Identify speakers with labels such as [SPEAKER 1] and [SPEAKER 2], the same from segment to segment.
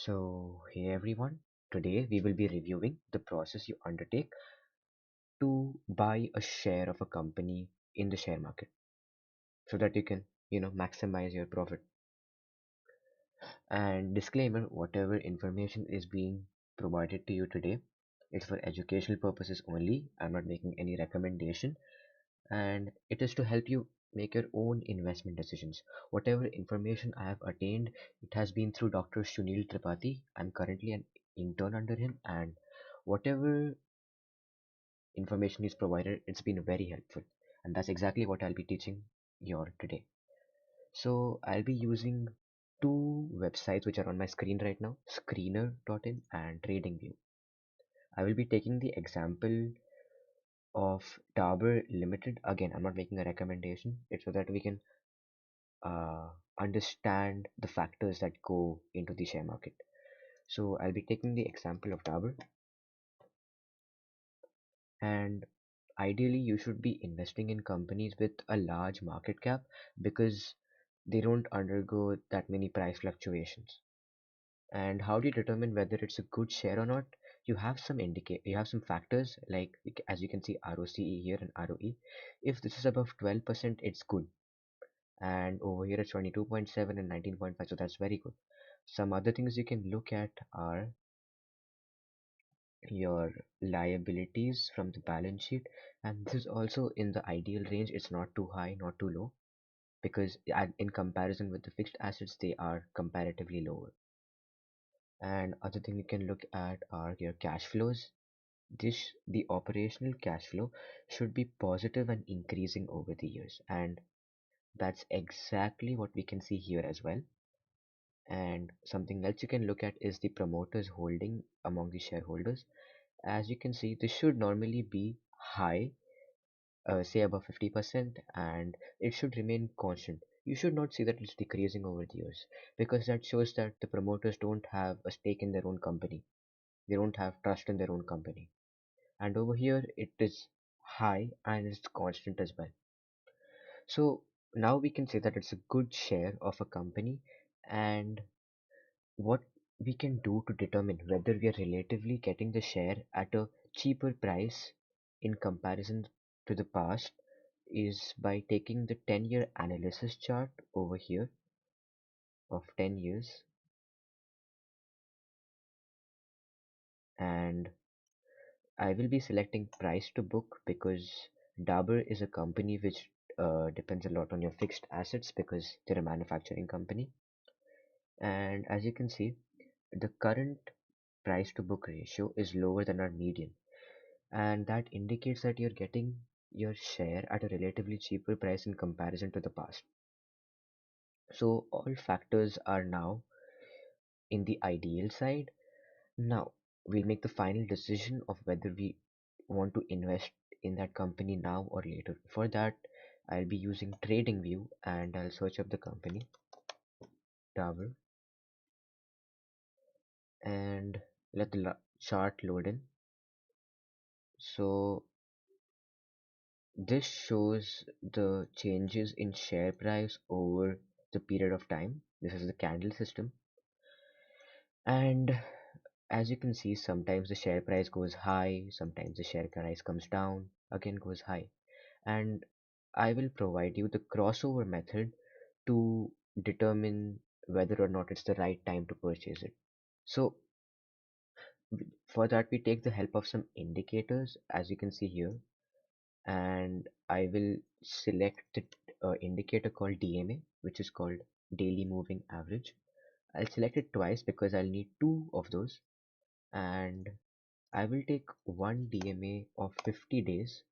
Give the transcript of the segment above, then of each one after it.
[SPEAKER 1] Hey everyone, today we will be reviewing the process you undertake to buy a share of a company in the share market so that you can, maximize your profit. And disclaimer, whatever information is being provided to you today, it's for educational purposes only. I'm not making any recommendation, and it is to help you make your own investment decisions. Whatever information I have attained, it has been through Dr. Sunil Tripathi. I'm currently an intern under him, and whatever information is provided, it's been very helpful. And that's exactly what I'll be teaching you today. So I'll be using two websites which are on my screen right now, Screener.in and TradingView. I will be taking the example of Dabur Limited. Again, I'm not making a recommendation. It's so that we can uh, understand the factors that go into the share market. So I'll be taking the example of Dabur, and ideally you should be investing in companies with a large market cap because they don't undergo that many price fluctuations. And how do you determine whether it's a good share or not? You have some factors like as you can see ROCE here and ROE. If this is above 12%, it's good, and over here it's 22.7 and 19.5, so that's very good. Some other things you can look at are your liabilities from the balance sheet, and this is also in the ideal range. It's not too high, not too low, because in comparison with the fixed assets they are comparatively lower. And other thing you can look at are your cash flows. The operational cash flow should be positive and increasing over the years, and that's exactly what we can see here as well. And something else you can look at is the promoters holding among the shareholders. As you can see, this should normally be high, say above 50%, and it should remain constant. You should not see that it's decreasing over the years, because that shows that the promoters don't have a stake in their own company. They don't have trust in their own company. And over here, it is high and it's constant as well. So now we can say that it's a good share of a company, and what we can do to determine whether we are relatively getting the share at a cheaper price in comparison to the past is by taking the 10-year analysis chart over here of 10 years, and I will be selecting price to book because Dabur is a company which depends a lot on your fixed assets because they're a manufacturing company. And as you can see, the current price to book ratio is lower than our median, and that indicates that you're getting your share at a relatively cheaper price in comparison to the past. So all factors are now in the ideal side. Now we'll make the final decision of whether we want to invest in that company now or later. For that, I'll be using TradingView and I'll search up the company Dabur and let the chart load in. So this shows the changes in share price over the period of time. This is the candle system, and as you can see, sometimes the share price goes high, sometimes the share price comes down, again goes high. And I will provide you the crossover method to determine whether or not it's the right time to purchase it. So for that we take the help of some indicators as you can see here, and I will select the indicator called DMA, which is called daily moving average. I'll select it twice because I'll need two of those, and I will take one DMA of 50 days.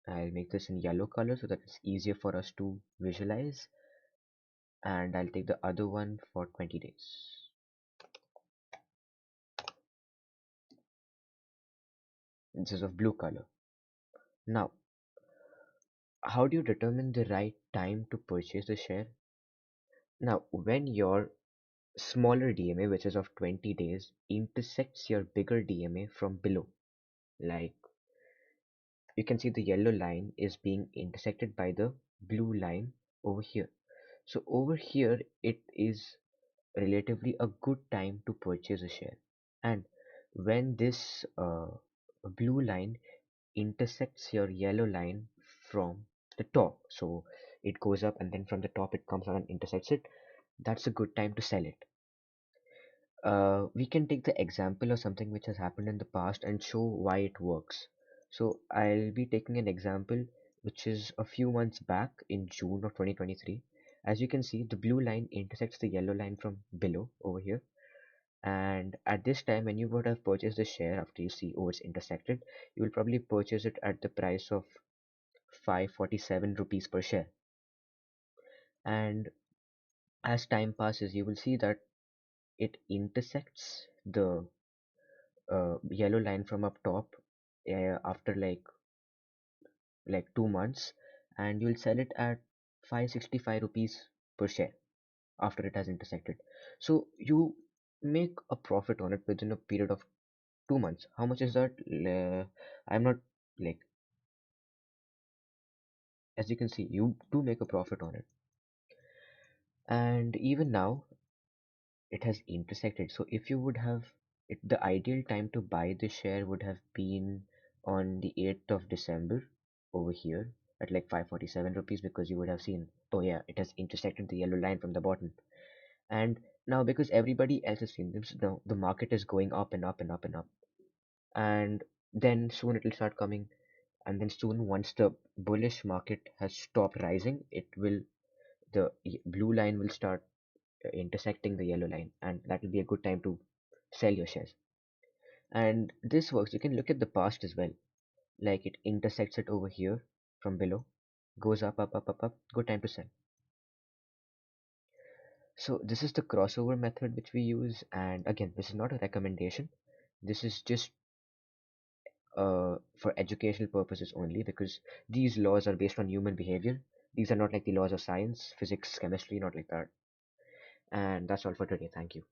[SPEAKER 1] I'll make this in yellow color so that it's easier for us to visualize, and I'll take the other one for 20 days. This is of blue color. Now, how do you determine the right time to purchase the share? Now, when your smaller DMA, which is of 20 days, intersects your bigger DMA from below, like you can see the yellow line is being intersected by the blue line over here. So over here, it is relatively a good time to purchase a share. And when this blue line intersects your yellow line from the top, so it goes up and then from the top it comes on and intersects it, that's a good time to sell it. We can take the example of something which has happened in the past and show why it works. So I'll be taking an example which is a few months back in June of 2023. As you can see, the blue line intersects the yellow line from below over here. And at this time, when you would have purchased the share after you see, oh, it's intersected, you will probably purchase it at the price of 547 rupees per share. And as time passes, you will see that it intersects the yellow line from up top after like 2 months, and you'll sell it at 565 rupees per share after it has intersected. So you make a profit on it within a period of 2 months. How much is that? I'm not like, as you can see, you do make a profit on it. And even now it has intersected. So if you would have it, the ideal time to buy the share would have been on the 8th of December over here at like 547 rupees, because you would have seen, oh yeah, it has intersected the yellow line from the bottom. And now because everybody else has seen this, the market is going up and up and up and up. And then soon it will start coming, and then soon once the bullish market has stopped rising, it will, the blue line will start intersecting the yellow line, and that will be a good time to sell your shares. And this works, you can look at the past as well, like it intersects it over here from below, goes up up up up up, good time to sell. So this is the crossover method which we use, and again, this is not a recommendation, this is just for educational purposes only, because these laws are based on human behavior. These are not like the laws of science, physics, chemistry, not like that. And that's all for today. Thank you.